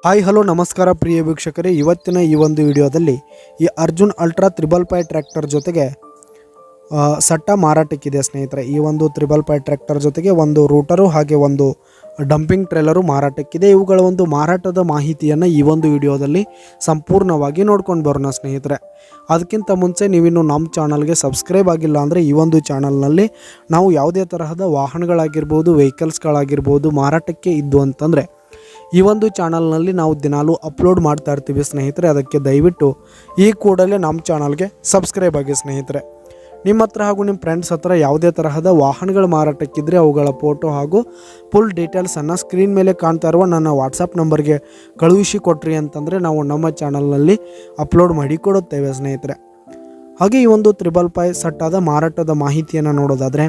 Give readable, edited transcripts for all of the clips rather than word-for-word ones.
Hi hello ನಮಸ್ಕಾರ ಪ್ರಿಯ ವೀಕ್ಷಕರೇ, ಇವತ್ತಿನ ಈ ಒಂದು ವಿಡಿಯೋದಲ್ಲಿ ಈ ಅರ್ಜುನ್ ಅಲ್ಟ್ರಾ 555 ಟ್ರ್ಯಾಕ್ಟರ್ ಜೊತೆಗೆ ಸಟ್ಟ ಮಾರಾಟಕ್ಕಿದೆ ಸ್ನೇಹಿತರೆ. ಈ ಒಂದು 555 ಟ್ರ್ಯಾಕ್ಟರ್ ಜೊತೆಗೆ ಒಂದು ರೂಟರು ಹಾಗೆ ಒಂದು ಡಂಪಿಂಗ್ ಟ್ರೇಲರು ಮಾರಾಟಕ್ಕಿದೆ. ಇವುಗಳ ಒಂದು ಮಾರಾಟದ ಮಾಹಿತಿಯನ್ನು ಈ ಒಂದು ವಿಡಿಯೋದಲ್ಲಿ ಸಂಪೂರ್ಣವಾಗಿ ನೋಡ್ಕೊಂಡು ಬರೋಣ ಸ್ನೇಹಿತರೆ. ಅದಕ್ಕಿಂತ ಮುಂಚೆ ನೀವಿನ್ನು ನಮ್ಮ ಚಾನಲ್ಗೆ ಸಬ್ಸ್ಕ್ರೈಬ್ ಆಗಿಲ್ಲ ಅಂದರೆ ಈ ಒಂದು ಚಾನಲ್ನಲ್ಲಿ ನಾವು ಯಾವುದೇ ತರಹದ ವಾಹನಗಳಾಗಿರ್ಬೋದು, ವೆಹಿಕಲ್ಸ್ಗಳಾಗಿರ್ಬೋದು ಮಾರಾಟಕ್ಕೆ ಇದ್ದು ಅಂತಂದರೆ ಈ ಒಂದು ಚಾನಲ್ನಲ್ಲಿ ನಾವು ದಿನಾಲೂ ಅಪ್ಲೋಡ್ ಮಾಡ್ತಾ ಇರ್ತೀವಿ ಸ್ನೇಹಿತರೆ. ಅದಕ್ಕೆ ದಯವಿಟ್ಟು ಈ ಕೂಡಲೇ ನಮ್ಮ ಚಾನಲ್ಗೆ ಸಬ್ಸ್ಕ್ರೈಬ್ ಆಗಿ ಸ್ನೇಹಿತರೆ. ನಿಮ್ಮ ಹತ್ರ ಹಾಗೂ ನಿಮ್ಮ ಫ್ರೆಂಡ್ಸ್ ಹತ್ರ ಯಾವುದೇ ತರಹದ ವಾಹನಗಳು ಮಾರಾಟಕ್ಕಿದ್ರೆ ಅವುಗಳ ಫೋಟೋ ಹಾಗೂ ಫುಲ್ ಡೀಟೇಲ್ಸನ್ನು ಸ್ಕ್ರೀನ್ ಮೇಲೆ ಕಾಣ್ತಾ ಇರುವ ನನ್ನ ವಾಟ್ಸಪ್ ನಂಬರ್ಗೆ ಕಳುಹಿಸಿ ಕೊಟ್ರಿ ಅಂತಂದರೆ ನಾವು ನಮ್ಮ ಚಾನಲ್ನಲ್ಲಿ ಅಪ್ಲೋಡ್ ಮಾಡಿ ಕೊಡುತ್ತೇವೆ ಸ್ನೇಹಿತರೆ. ಹಾಗೆ ಈ ಒಂದು 555 ಸಟ್ಟಾದ ಮಾರಾಟದ ಮಾಹಿತಿಯನ್ನು ನೋಡೋದಾದರೆ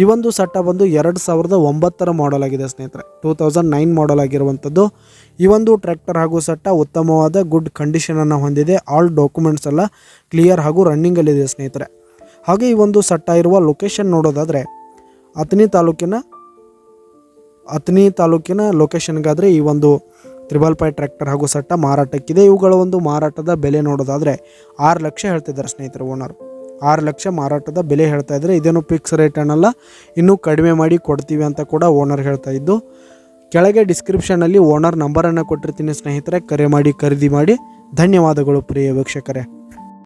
ಈ ಒಂದು ಸಟ್ಟ ಬಂದು 2009 ಮಾಡೆಲ್ ಆಗಿದೆ ಸ್ನೇಹಿತರೆ. 2009 ಮಾಡೆಲ್ ಆಗಿರುವಂಥದ್ದು ಈ ಒಂದು ಟ್ರ್ಯಾಕ್ಟರ್ ಹಾಗೂ ಸಟ್ಟ ಉತ್ತಮವಾದ ಗುಡ್ ಕಂಡೀಷನನ್ನು ಹೊಂದಿದೆ. ಆಲ್ ಡಾಕ್ಯುಮೆಂಟ್ಸ್ ಎಲ್ಲ ಕ್ಲಿಯರ್ ಹಾಗೂ ರನ್ನಿಂಗಲ್ಲಿದೆ ಸ್ನೇಹಿತರೆ. ಹಾಗೆ ಈ ಒಂದು ಸಟ್ಟ ಇರುವ ಲೊಕೇಶನ್ ನೋಡೋದಾದರೆ ಅಥಣಿ ತಾಲೂಕಿನ ಲೊಕೇಶನ್ಗಾದರೆ ಈ ಒಂದು 555 ಟ್ರ್ಯಾಕ್ಟರ್ ಹಾಗೂ ಸಟ್ಟ ಮಾರಾಟಕ್ಕಿದೆ. ಇವುಗಳ ಒಂದು ಮಾರಾಟದ ಬೆಲೆ ನೋಡೋದಾದರೆ 6 ಲಕ್ಷ ಹೇಳ್ತಿದ್ದಾರೆ ಸ್ನೇಹಿತರೆ. ಓನರ್ 6 ಲಕ್ಷ ಮಾರಾಟದ ಬೆಲೆ ಹೇಳ್ತಾ ಇದ್ದಾರೆ. ಇದೇನು ಫಿಕ್ಸ್ ರೇಟ್ ಅನ್ನಲ್ಲ, ಇನ್ನೂ ಕಡಿಮೆ ಮಾಡಿ ಕೊಡ್ತೀವಿ ಅಂತ ಕೂಡ ಓನರ್ ಹೇಳ್ತಾ ಇದ್ದು. ಕೆಳಗೆ ಡಿಸ್ಕ್ರಿಪ್ಷನಲ್ಲಿ ಓನರ್ ನಂಬರನ್ನು ಕೊಟ್ಟಿರ್ತೀನಿ ಸ್ನೇಹಿತರೆ, ಕರೆ ಮಾಡಿ ಖರೀದಿ ಮಾಡಿ. ಧನ್ಯವಾದಗಳು ಪ್ರಿಯ ವೀಕ್ಷಕರೇ.